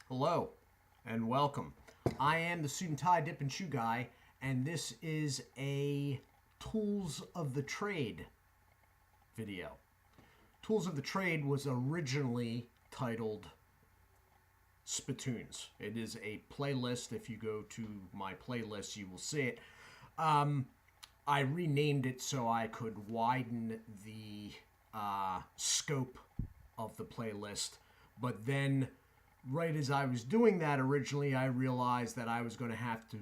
Hello and welcome. I am the Suit&Tie Dip&Chew Guy, and this is a Tools of the Trade video. Tools of the Trade was originally titled Spittoons. It is a playlist. If you go to my playlist, you will see it. I renamed it so I could widen the scope of the playlist, but then right as I was doing that originally, I realized that I was going to have to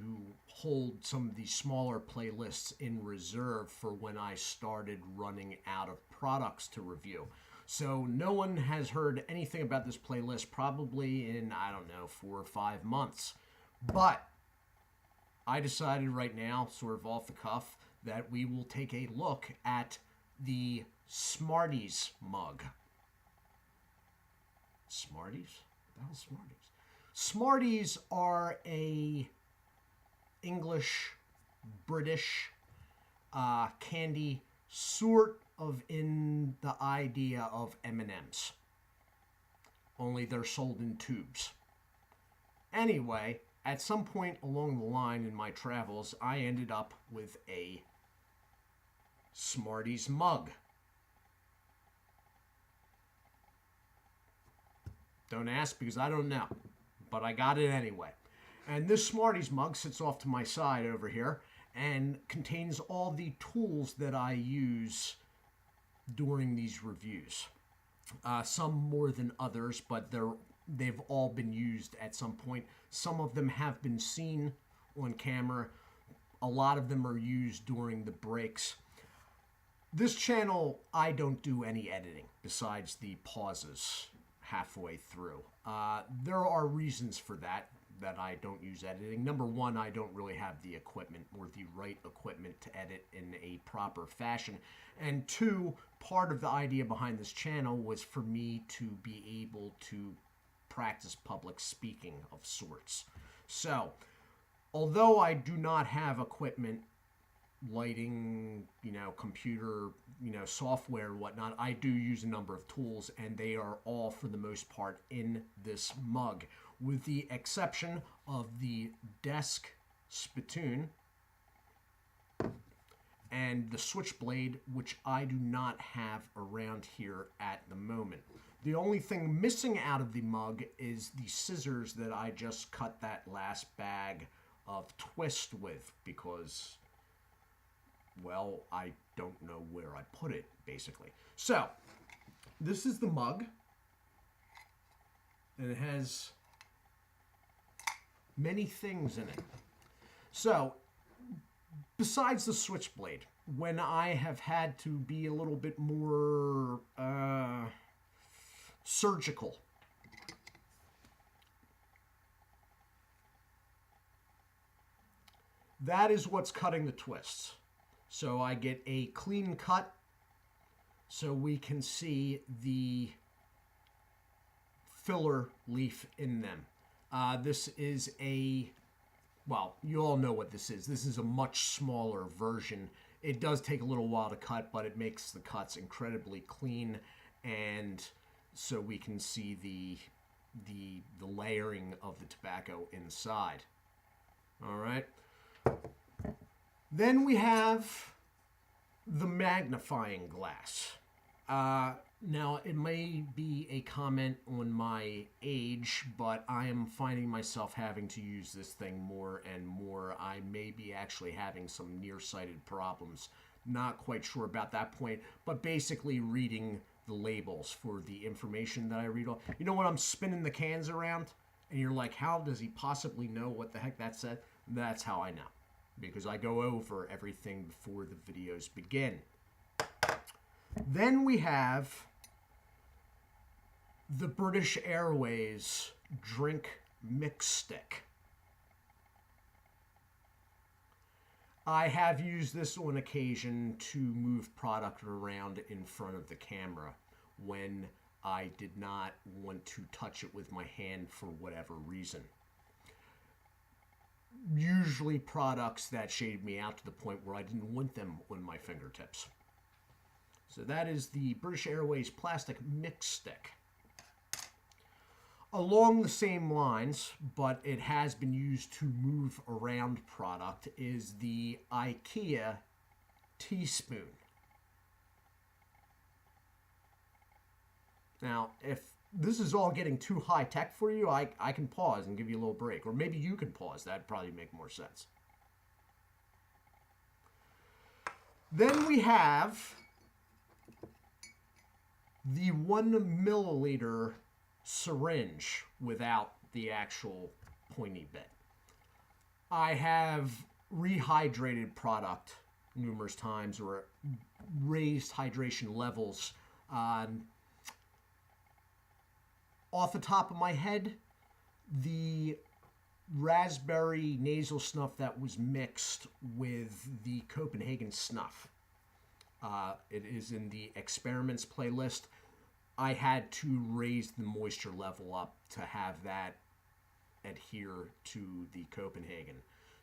hold some of these smaller playlists in reserve for when I started running out of products to review. So no one has heard anything about this playlist probably in, I don't know, 4 or 5 months. But I decided right now, sort of off the cuff, that we will take a look at the Smarties mug. Smarties? What the hell is Smarties? Smarties are a English, British candy, sort of in the idea of M&Ms. Only they're sold in tubes. Anyway, at some point along the line in my travels, I ended up with a Smarties mug. Don't ask because I don't know, but I got it anyway. And this Smarties mug sits off to my side over here and contains all the tools that I use during these reviews. Some more than others, but they've all been used at some point. Some of them have been seen on camera. A lot of them are used during the breaks. This channel, I don't do any editing besides the pauses halfway through. There are reasons for that I don't use editing. Number one, I don't really have the equipment or the right equipment to edit in a proper fashion. And two, part of the idea behind this channel was for me to be able to practice public speaking of sorts. So, although I do not have equipment, lighting, computer, software and whatnot, I do use a number of tools, and they are all, for the most part, in this mug, with the exception of the desk spittoon and the switchblade, which I do not have around here at the moment. The only thing missing out of the mug is the scissors that I just cut that last bag of twist with because, well, I don't know where I put it, basically. So, this is the mug, and it has many things in it. So, besides the switchblade, when I have had to be a little bit more surgical, that is what's cutting the twists. So I get a clean cut so we can see the filler leaf in them. This is well, you all know what this is. This is a much smaller version. It does take a little while to cut, but it makes the cuts incredibly clean, and so we can see the layering of the tobacco inside. All right. Then we have the magnifying glass. Now, it may be a comment on my age, but I am finding myself having to use this thing more and more. I may be actually having some nearsighted problems. Not quite sure about that point, but basically reading the labels for the information that I read. You know when I'm spinning the cans around, and you're like, how does he possibly know what the heck that said? That's how I know, because I go over everything before the videos begin. Then we have the British Airways drink mix stick. I have used this on occasion to move product around in front of the camera when I did not want to touch it with my hand for whatever reason. Usually products that shaded me out to the point where I didn't want them on my fingertips. So that is the British Airways plastic mix stick. Along the same lines, but it has been used to move around product, is the IKEA teaspoon. Now, if this is all getting too high tech for you, I can pause and give you a little break. Or maybe you can pause. That'd probably make more sense. Then we have the 1 milliliter syringe without the actual pointy bit. I have rehydrated product numerous times or raised hydration levels. Off the top of my head, the raspberry nasal snuff that was mixed with the Copenhagen snuff. It is in the experiments playlist. I had to raise the moisture level up to have that adhere to the Copenhagen.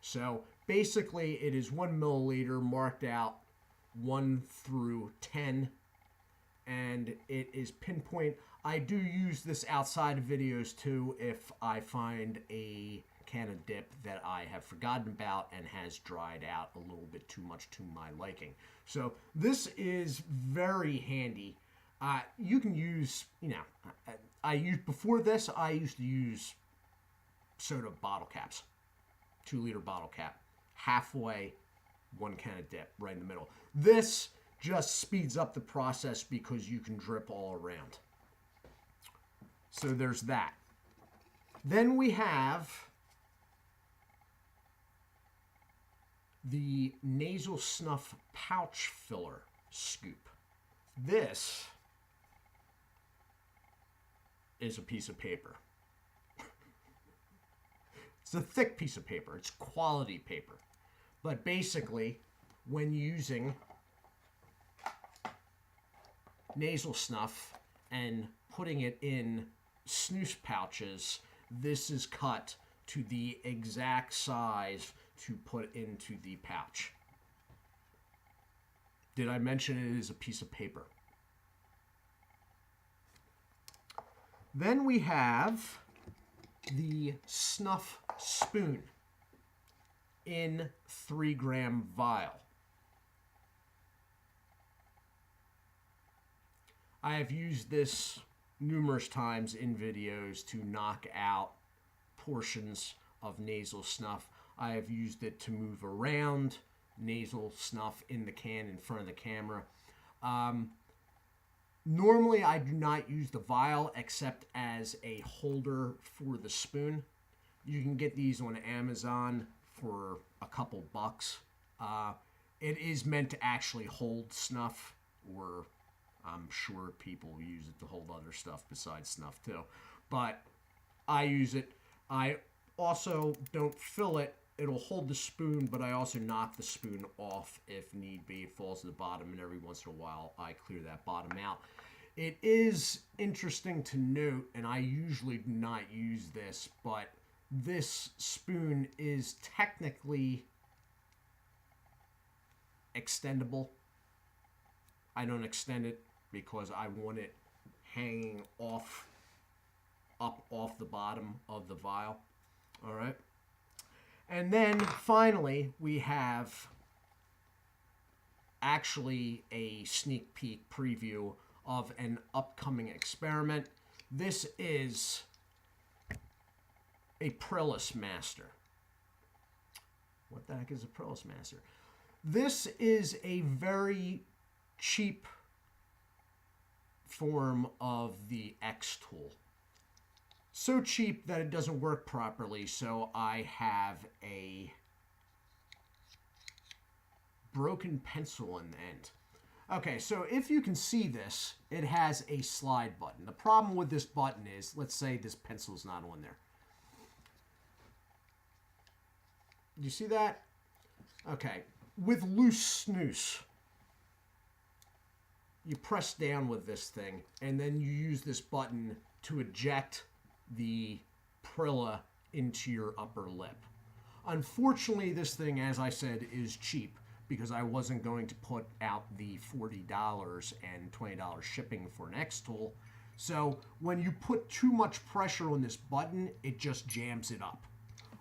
So basically it is 1 milliliter marked out 1 through 10, and it is pinpoint. I do use this outside of videos too if I find a can of dip that I have forgotten about and has dried out a little bit too much to my liking. So this is very handy. You can use, before this, I used to use soda bottle caps, 2-liter bottle cap, halfway, 1 can of dip right in the middle. This just speeds up the process because you can drip all around. So there's that. Then we have the nasal snuff pouch filler scoop. This is a piece of paper. It's a thick piece of paper. It's quality paper. But basically, when using nasal snuff and putting it in snus pouches, this is cut to the exact size to put into the pouch. Did I mention it is a piece of paper? Then we have the snuff spoon in 3-gram vial. I have used this numerous times in videos to knock out portions of nasal snuff. I have used it to move around nasal snuff in the can in front of the camera. Normally, I do not use the vial except as a holder for the spoon. You can get these on Amazon for a couple bucks. It is meant to actually hold snuff, or I'm sure people use it to hold other stuff besides snuff too. But I use it. I also don't fill it. It'll hold the spoon, but I also knock the spoon off if need be. It falls to the bottom, and every once in a while I clear that bottom out. It is interesting to note, and I usually do not use this, but this spoon is technically extendable. I don't extend it because I want it hanging up off the bottom of the vial. All right. And then finally, we have actually a sneak peek preview of an upcoming experiment. This is a Prillis Master. What the heck is a Prillis Master? This is a very cheap form of the X tool. So cheap that it doesn't work properly, so I have a broken pencil in the end. Okay, so if you can see this, it has a slide button. The problem with this button is, let's say this pencil's not on there. Do you see that? Okay, with loose snus, you press down with this thing, and then you use this button to eject the Prilla into your upper lip. Unfortunately, this thing, as I said, is cheap because I wasn't going to put out the $40 and $20 shipping for an X tool. So when you put too much pressure on this button, it just jams it up,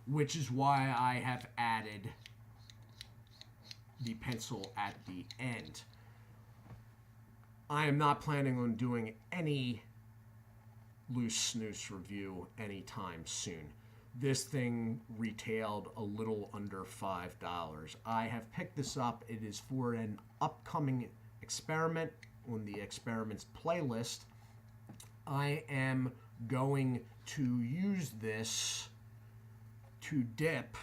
which is why I have added the pencil at the end. I am not planning on doing any loose snooze review anytime soon. This thing retailed a little under $5. I have picked this up. It is for an upcoming experiment on the experiments playlist. I am going to use this to dip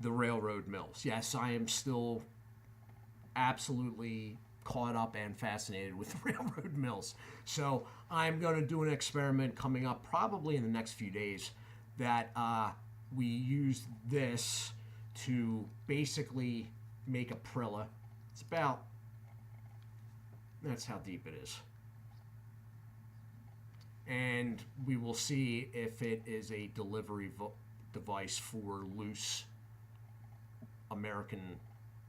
the railroad mills. Yes, I am still absolutely caught up and fascinated with railroad mills. So I'm going to do an experiment coming up probably in the next few days that we use this to basically make a Prilla. It's about, that's how deep it is. And we will see if it is a delivery device for loose American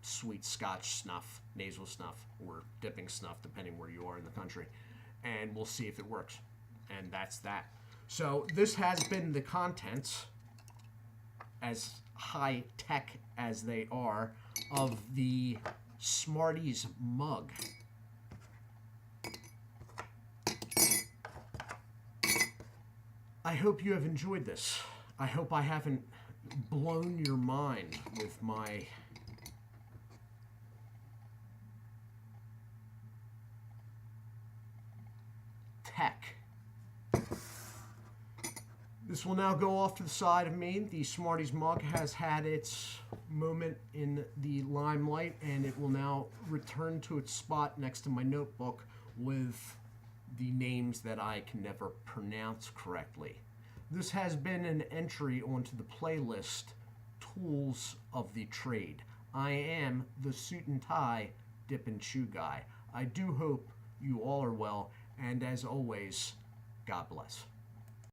sweet Scotch snuff, nasal snuff, or dipping snuff, depending where you are in the country. And we'll see if it works. And that's that. So this has been the contents, as high tech as they are, of the Smarties mug. I hope you have enjoyed this. I hope I haven't blown your mind with my tech. This will now go off to the side of me. The Smarties mug has had its moment in the limelight, and it will now return to its spot next to my notebook with the names that I can never pronounce correctly. This has been an entry onto the playlist, Tools of the Trade. I am the Suit&Tie Dip&Chew Guy. I do hope you all are well, and as always, God bless.